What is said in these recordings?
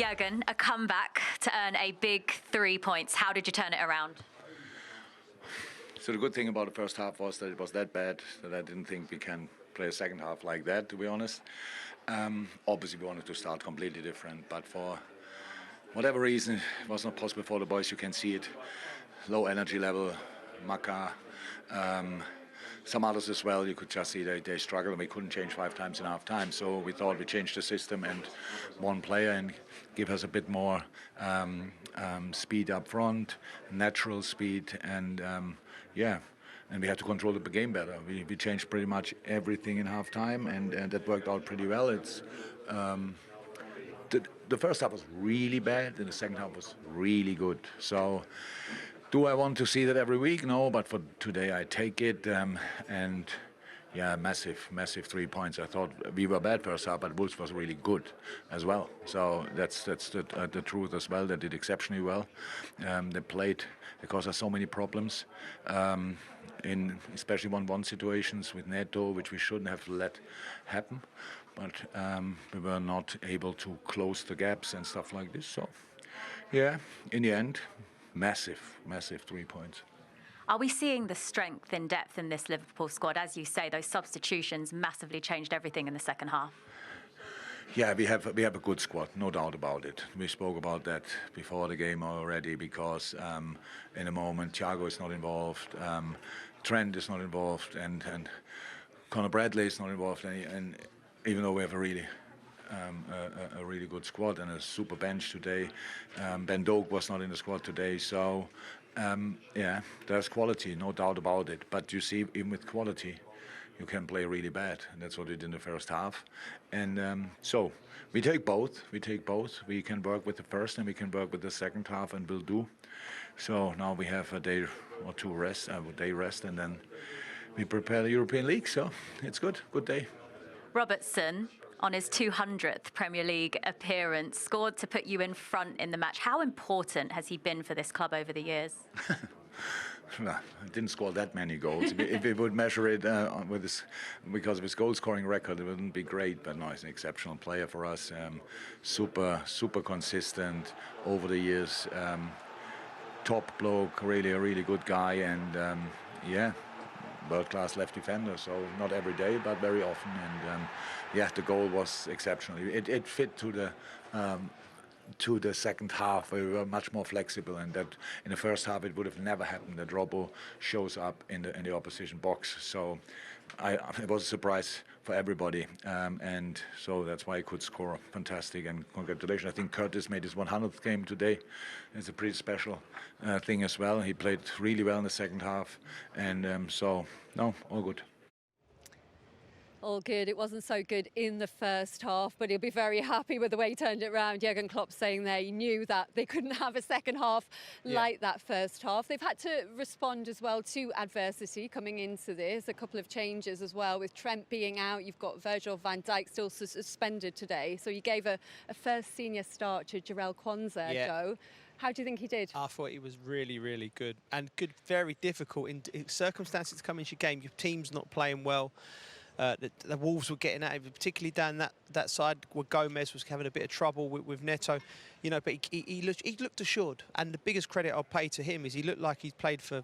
Jurgen, a comeback to earn a big 3 points. How did you turn it around? So the good thing about the first half was that it was that bad that I didn't think we can play a second half like that, to be honest. Obviously, we wanted to start completely different, but for whatever reason, it was not possible for the boys. You can see it. Low energy level, Maka, some others as well. You could just see they struggled, and we couldn't change 5 times in half time. So we thought we changed the system and one player and give us a bit more speed up front, natural speed, and and we had to control the game better. We changed pretty much everything in half time, and that worked out pretty well. It's the first half was really bad, and the second half was really good. So, do I want to see that every week? No, but for today I take it. And yeah, massive 3 points. I thought we were bad first half, but Wolves was really good as well. So that's the truth as well. They did exceptionally well. They played. They caused us so many problems, in especially 1-1 situations with Neto, which we shouldn't have let happen. But we were not able to close the gaps and stuff like this. So, yeah, in the end, massive 3 points. Are we seeing the strength in depth in this Liverpool squad? As you say, those substitutions massively changed everything in the second half. Yeah, we have a good squad, no doubt about it. We spoke about that before the game already, because in a moment Thiago is not involved, Trent is not involved, and Conor Bradley is not involved, and even though we have a really good squad and a super bench today, Ben Doak was not in the squad today, so yeah, there's quality, no doubt about it. But you see, even with quality, you can play really bad, and that's what we did in the first half. And so we take both. We can work with the first and we can work with the second half, and we'll do. So now we have a day or two rest, and then we prepare the European League. So it's good day. Robertson, on his 200th Premier League appearance, scored to put you in front in the match. How important has he been for this club over the years? Well, he didn't score that many goals. If we would measure it with his, because of his goal-scoring record, it wouldn't be great. But no, he's an exceptional player for us. Super consistent over the years. Top bloke, really a really good guy, and yeah, world-class left defender. So not every day, but very often. And yeah, the goal was exceptional. It fit to the second half, where we were much more flexible, and that in the first half it would have never happened that Robbo shows up in the opposition box. So it was a surprise for everybody, and so that's why he could score fantastic, and congratulations. I think Curtis made his 100th game today. It's a pretty special thing as well. He played really well in the second half, and so no, all good. All good. It wasn't so good in the first half, but he'll be very happy with the way he turned it around. Jurgen Klopp saying there he knew that they couldn't have a second half like that first half. They've had to respond as well to adversity coming into this. A couple of changes as well, with Trent being out. You've got Virgil van Dijk still suspended today. So you gave a first senior start to Jarell Quansah, Joe. How do you think he did? I thought he was really good, and good, very difficult in circumstances to come into your game. Your team's not playing well. The Wolves were getting at him, particularly down that side where Gomez was having a bit of trouble with Neto. You know, but he looked assured, and the biggest credit I'll pay to him is he looked like he's played for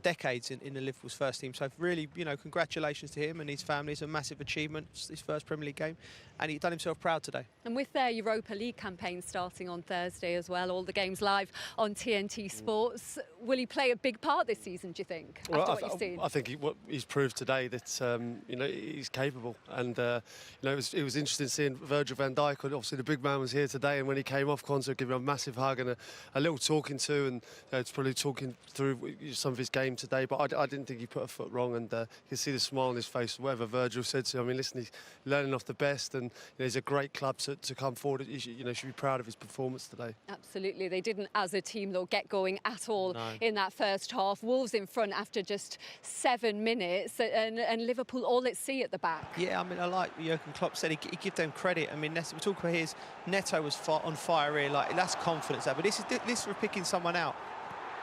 decades in the Liverpool's first team. So really, you know, congratulations to him and his family. It's a massive achievement. It's his first Premier League game, and he's done himself proud today. And with their Europa League campaign starting on Thursday as well, all the games live on TNT Sports, will he play a big part this season, do you think, after what you've seen? I think what he's proved today that you know, he's capable, and you know, it was interesting seeing Virgil van Dijk. Obviously, the big man was here today, and when he came off, Quansah gave him a massive hug and a little talking to, and it's probably talking through some of his game today. But I didn't think he put a foot wrong, and you can see the smile on his face. Whatever Virgil said to him, I mean, listen, he's learning off the best, and you know, he's a great club to come forward. You know, should be proud of his performance today. Absolutely, they didn't, as a team, though, get going at all in that first half. Wolves in front after just 7 minutes, and Liverpool all at sea at the back. Yeah, I mean, I like Jurgen Klopp said, he give them credit. I mean, we're talking about his Neto was on fire here, like that's confidence there. But this for picking someone out.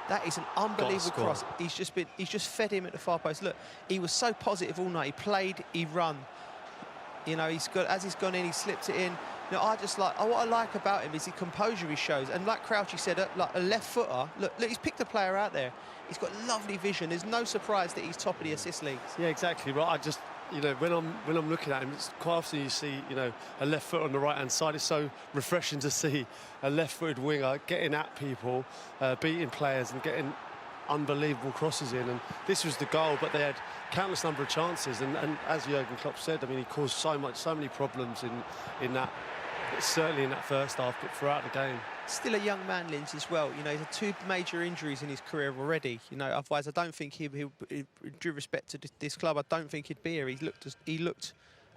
That is an unbelievable cross. He's just fed him at the far post. Look, he was so positive all night. He played, he run. You know, he's gone in, he slipped it in. You know, what I like about him is the composure he shows, and like Crouchy said, like a left footer. Look, he's picked a player out there. He's got lovely vision. There's no surprise that he's top of the assist leagues. Yeah, exactly right. I just, you know, when I'm looking at him, it's quite often you see, you know, a left foot on the right hand side. It's so refreshing to see a left-footed winger getting at people, beating players, and getting unbelievable crosses in. And this was the goal, but they had countless number of chances. And as Jurgen Klopp said, I mean, he caused so many problems in that. Certainly in that first half, but throughout the game. Still a young man, Lindsay, as well. You know, he's had 2 major injuries in his career already. You know, otherwise I don't think he'll due respect to this club, I don't think he'd be here. He looked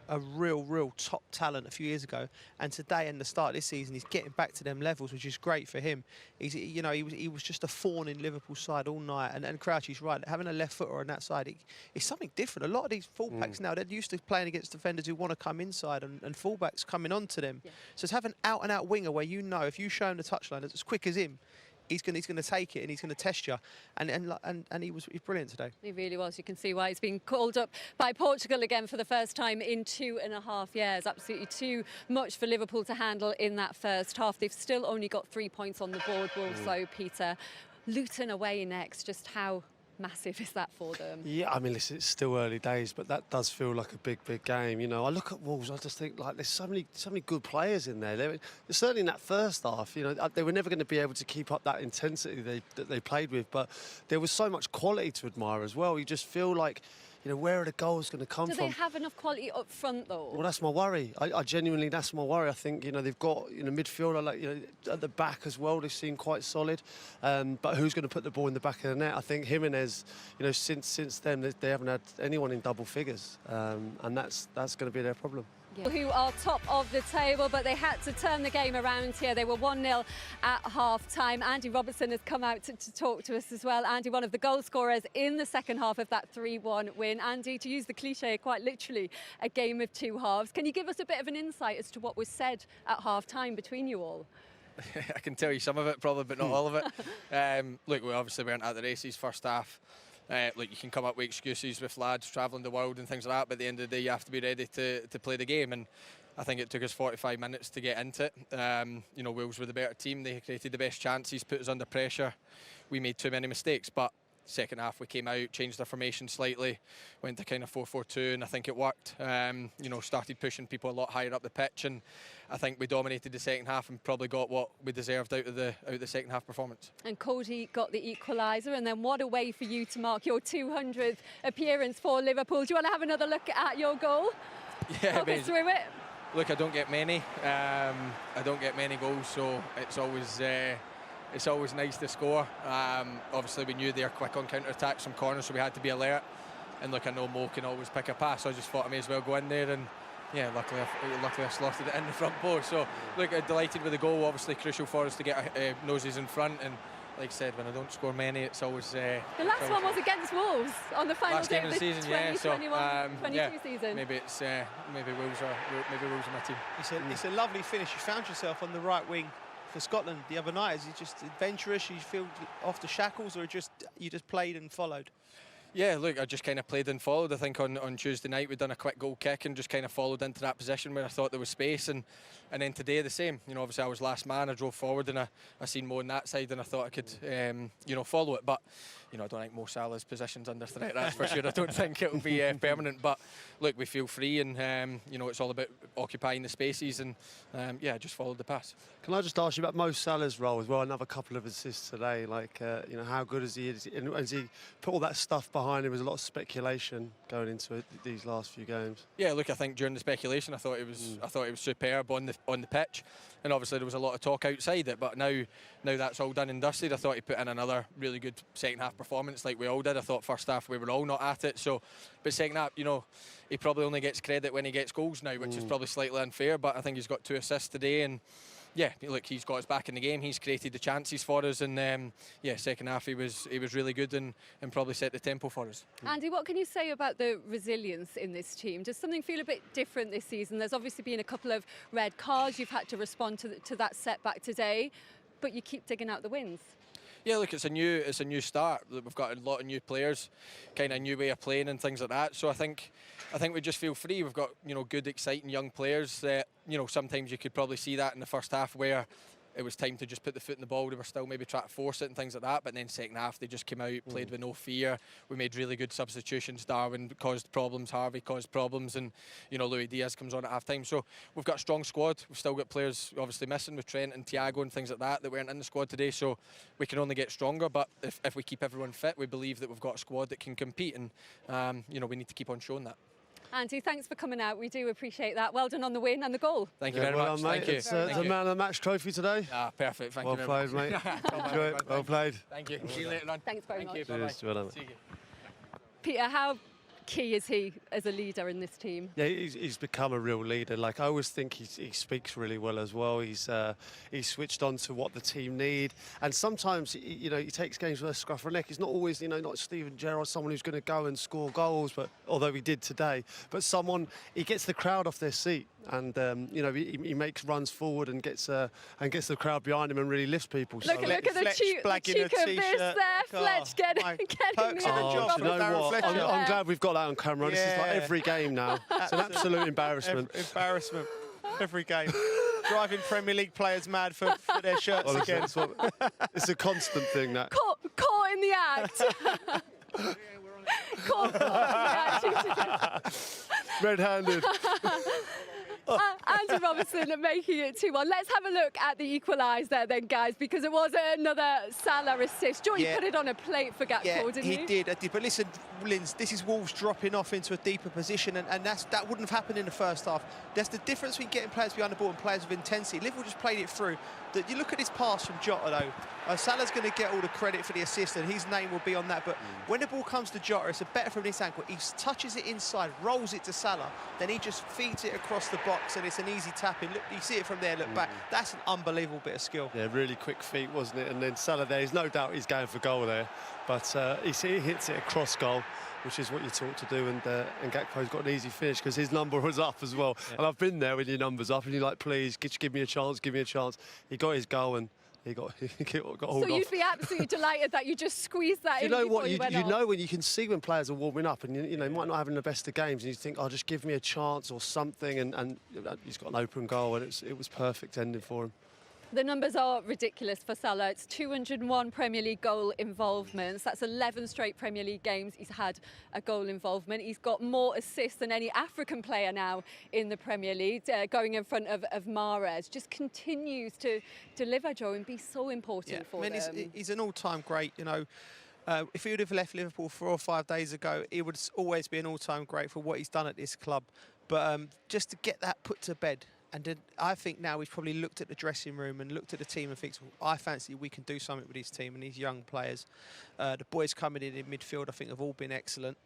a real top talent a few years ago, and today and the start of this season he's getting back to them levels, which is great for him. You know, he was just a thorn in Liverpool's side all night, and Crouchy's right, having a left footer on that side, it's something different. A lot of these fullbacks now, they're used to playing against defenders who want to come inside, and fullbacks coming onto them. Yeah. So to have an out-and-out winger where, you know, if you show him the touchline as quick as him, he's going to take it and he's going to test you, and he's brilliant today. He really was. You can see why he's been called up by Portugal again for the first time in 2.5 years. Absolutely too much for Liverpool to handle in that first half. They've still only got 3 points on the board, Wolves, though, Peter. Luton away next. Just how massive is that for them? Yeah, I mean, listen, it's still early days, but that does feel like a big game. You know, I look at Wolves, I just think, like, there's so many good players in there. Certainly in that first half, you know, they were never going to be able to keep up that intensity that they played with, but there was so much quality to admire as well. You just feel like, you know, where are the goals going to come from? Do they have enough quality up front, though? Well, that's my worry. I genuinely, that's my worry. I think, you know, they've got, you know, midfielder, like, you know, at the back as well, they seem quite solid. But who's going to put the ball in the back of the net? I think Jimenez, you know, since then, they haven't had anyone in double figures. And that's going to be their problem. Yeah. Who are top of the table, but they had to turn the game around here. They were 1-0 at half-time. Andy Robertson has come out to talk to us as well. Andy, one of the goal scorers in the second half of that 3-1 win. Andy, to use the cliche, quite literally a game of 2 halves. Can you give us a bit of an insight as to what was said at half-time between you all? I can tell you some of it, probably, but not all of it. Look, we obviously weren't at the races first half. Look, you can come up with excuses with lads travelling the world and things like that, but at the end of the day you have to be ready to play the game, and I think it took us 45 minutes to get into it. You know, Wales were the better team, they created the best chances, put us under pressure. We made too many mistakes, but second half we came out, changed our formation slightly, went to kind of 4-4-2, and I think it worked. You know, started pushing people a lot higher up the pitch, and I think we dominated the second half and probably got what we deserved out of the second half performance. And Cody got the equaliser, and then what a way for you to mark your 200th appearance for Liverpool. Do you want to have another look at your goal? Yeah, Talk us through it. Look, I don't get many. I don't get many goals, so it's always nice to score. Obviously, we knew they were quick on counter-attacks from corners, so we had to be alert. And look, I know Mo can always pick a pass, so I just thought I may as well go in there, and yeah, luckily I slotted it in the front post. So look, I'm delighted with the goal. Obviously, crucial for us to get our noses in front. And like I said, when I don't score many, it's always. The last one was against Wolves on the final last day game of the season, 2021-22 season. Maybe Wolves are my team. It's a lovely finish. You found yourself on the right wing for Scotland the other night. Is it just adventurous? You feel off the shackles, or you just played and followed? Yeah, look, I just kind of played and followed. I think on Tuesday night we'd done a quick goal kick and just kind of followed into that position where I thought there was space, and then today the same. You know, obviously I was last man, I drove forward and I seen Mo on that side and I thought I could, you know, follow it. But, you know, I don't think Mo Salah's position's under threat, that's for sure. I don't think it'll be permanent. But, look, we feel free and, you know, it's all about occupying the spaces and, yeah, just followed the pass. Can I just ask you about Mo Salah's role as well? Another couple of assists today. Like, you know, how good is he? And has he put all that stuff behind him? There's a lot of speculation going into it, these last few games. Yeah, look, I think during the speculation, I thought it was superb on the pitch, and obviously there was a lot of talk outside it. But now that's all done and dusted. I thought he put in another really good second half performance, like we all did. I thought first half we were all not at it. So, but second half, you know, he probably only gets credit when he gets goals now, which is probably slightly unfair. But I think he's got 2 assists today, and yeah, look, he's got us back in the game. He's created the chances for us, and yeah, second half he was really good and probably set the tempo for us. Andy, what can you say about the resilience in this team? Does something feel a bit different this season? There's obviously been a couple of red cards. You've had to respond to that setback today, but you keep digging out the wins. Yeah, look, it's a new start. We've got a lot of new players, kind of a new way of playing and things like that. So I think we just feel free. We've got good, exciting young players that sometimes you could probably see that in the first half where it was time to just put the foot in the ball. They were still maybe trying to force it and things like that. But then second half, they just came out, played with no fear. We made really good substitutions. Darwin caused problems. Harvey caused problems. And, Louis Diaz comes on at half-time. So we've got a strong squad. We've still got players obviously missing with Trent and Thiago and things like that weren't in the squad today. So we can only get stronger. But if we keep everyone fit, we believe that we've got a squad that can compete. And, we need to keep on showing that. Andy, thanks for coming out. We do appreciate that. Well done on the win and the goal. Thank you very much. Mate. Thank you. It's the man of the match trophy today. Ah, perfect. Thank well you played, very much. mate. Enjoy it. Well played. Thank you. See you later on. Thanks very much. Thank you. Cheers. Bye-bye. Well done. See you. Peter, how key is he as a leader in this team? Yeah, he's become a real leader. Like, I always think he speaks really well as well. He's switched on to what the team need, and sometimes he takes games with a scruff of a neck. He's not always not Steven Gerrard, someone who's going to go and score goals, but although he did today, but he gets the crowd off their seat, and he makes runs forward and gets the crowd behind him and really lifts people. Look at the cheek of this there, Fletch getting the job. You know what? I'm glad we've got that on camera. This is like every game now. It's an absolute embarrassment. Embarrassment. Every game. Driving Premier League players mad for their shirts again. It's a constant thing, that. Caught in the act. Caught in the act. Red-handed. Andy Robertson making it 2-1. Let's have a look at the equaliser then, guys, because it was another Salah assist. Joy, you put it on a plate for Gakpo, didn't you? He did. But listen, Linz, this is Wolves dropping off into a deeper position, and that wouldn't have happened in the first half. There's the difference between getting players behind the ball and players with intensity. Liverpool just played it through. You look at this pass from Jota, though. Salah's going to get all the credit for the assist, and his name will be on that. But when the ball comes to Jota, it's a better from this angle. He touches it inside, rolls it to Salah, then he just feeds it across the box, and it's an easy tap-in. Look, you see it from there, look back. That's an unbelievable bit of skill. Yeah, really quick feet, wasn't it? And then Salah there's no doubt he's going for goal there. But he hits it across goal, which is what you're taught to do, and Gakpo's got an easy finish because his number was up as well. Yeah. And I've been there when your number's up and you're like, please, give me a chance, give me a chance. He got his goal and he got hold off. So you'd be absolutely delighted that you just squeezed that in before you went off. You know when you can see when players are warming up and you might not having the best of games and you think, oh, just give me a chance or something, and he's got an open goal and it was perfect ending for him. The numbers are ridiculous for Salah. It's 201 Premier League goal involvements. That's 11 straight Premier League games he's had a goal involvement. He's got more assists than any African player now in the Premier League, going in front of Mahrez. Just continues to deliver, Joe, and be so important for them. He's an all-time great, if he would have left Liverpool 4 or 5 days ago, he would always be an all-time great for what he's done at this club. But just to get that put to bed, and then I think now we've probably looked at the dressing room and looked at the team and thinks, well, I fancy we can do something with this team and these young players. The boys coming in midfield, I think, have all been excellent.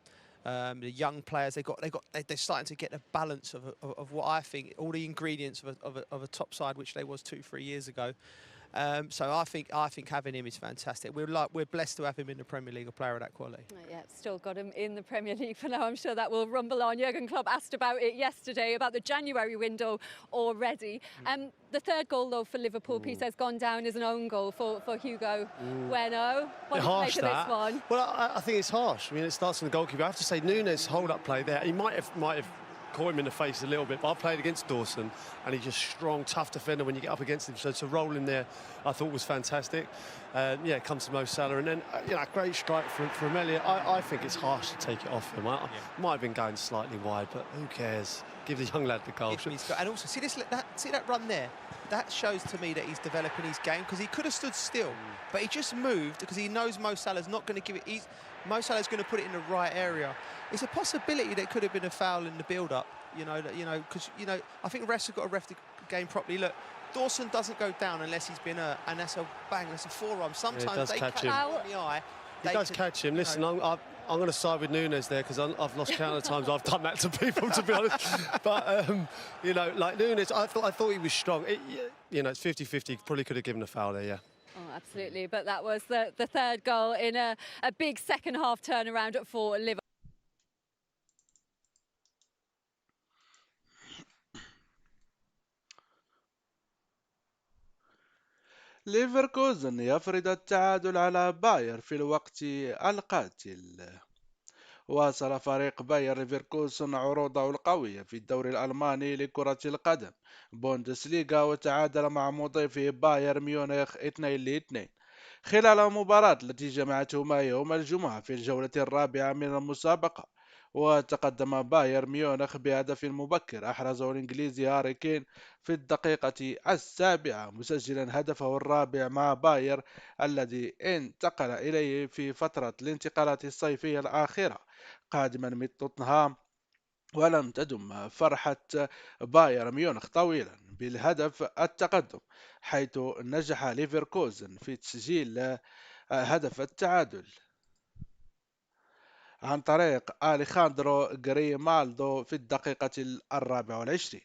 The young players, they're starting to get a balance of what I think, all the ingredients of a top side, which they was 2-3 years ago. So I think having him is fantastic. We're blessed to have him in the Premier League, a player of that quality. Yeah, still got him in the Premier League for now. I'm sure that will rumble on. Jurgen Klopp asked about it yesterday, about the January window already. The third goal, though, for Liverpool, Pete has gone down as an own goal for Hugo Bueno. What do you make of this one? Well, I think it's harsh. I mean, it starts from the goalkeeper. I have to say, Nunes' hold-up play there, he might have caught him in the face a little bit, but I played against Dawson and he's just strong, tough defender when you get up against him, so to roll in there I thought was fantastic. It comes to Mo Salah, and then a great strike from Elliott. I think it's harsh to take it off him. Might have been going slightly wide, but who cares? Give the young lad the goal. And also see that run there, that shows to me that he's developing his game, because he could have stood still, but he just moved because he knows Mo Salah's not going to give it. Mo Salah's going to put it in the right area. It's a possibility that could have been a foul in the build-up, because I think refs have got to ref the game properly. Look, Dawson doesn't go down unless he's been hurt, and that's a bang, that's a forearm. Sometimes they catch him in the eye. He does catch him. Listen, I'm going to side with Nunes there, because I've lost count of times I've done that to people, to be honest. But like Nunes, I thought he was strong. It's 50-50. Probably could have given a foul there, yeah. Oh, absolutely. But that was the third goal in a big second half turnaround for Liverpool. ليفركوزن يفرض التعادل على باير في الوقت القاتل. واصل فريق باير ليفركوزن عروضه القوية في الدوري الألماني لكرة القدم بوندسليغا، وتعادل مع مضيفه باير ميونخ 2-2 خلال المباراة التي جمعتهما يوم الجمعة في الجولة الرابعة من المسابقة. وتقدم باير ميونخ بهدف مبكر أحرزه الإنجليزي هاري كين في الدقيقة 7 مسجلا هدفه الرابع مع باير الذي انتقل إليه في فترة الانتقالات الصيفية الأخيرة قادما من توتنهام. ولم تدم فرحة بايرن ميونخ طويلا بالهدف التقدم، حيث نجح ليفركوزن في تسجيل هدف التعادل عن طريق أليخاندرو غريمالدو في الدقيقة 24.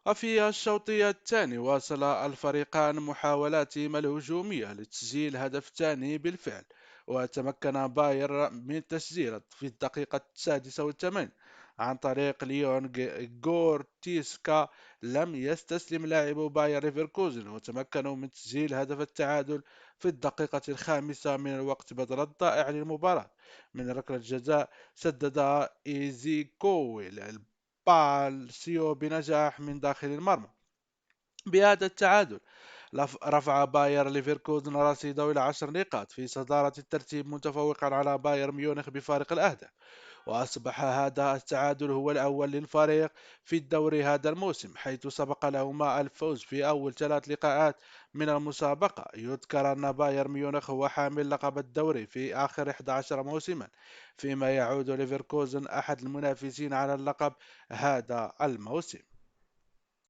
وفي الشوط الثاني واصل الفريقان محاولاتهما الهجومية لتسجيل هدف ثاني بالفعل، وتمكن باير من تسجيل في الدقيقة 86 عن طريق ليون غورتيسكا. لم يستسلم لاعب باير ليفركوزن وتمكنوا من تسجيل هدف التعادل في الدقيقة 5 من الوقت بدل الضائع للمباراة من ركلة جزاء سددها إيزيكويل بالسيو بنجاح من داخل المرمى. بهذا التعادل رفع باير ليفركوزن رصيده إلى 10 نقاط في صدارة الترتيب متفوقا على باير ميونخ بفارق الأهداف. وأصبح هذا التعادل هو الأول للفريق في الدوري هذا الموسم، حيث سبق لهما الفوز في أول 3 لقاءات من المسابقة. يذكر أن باير ميونخ هو حامل لقب الدوري في آخر 11 موسما، فيما يعود ليفركوزن أحد المنافسين على اللقب هذا الموسم.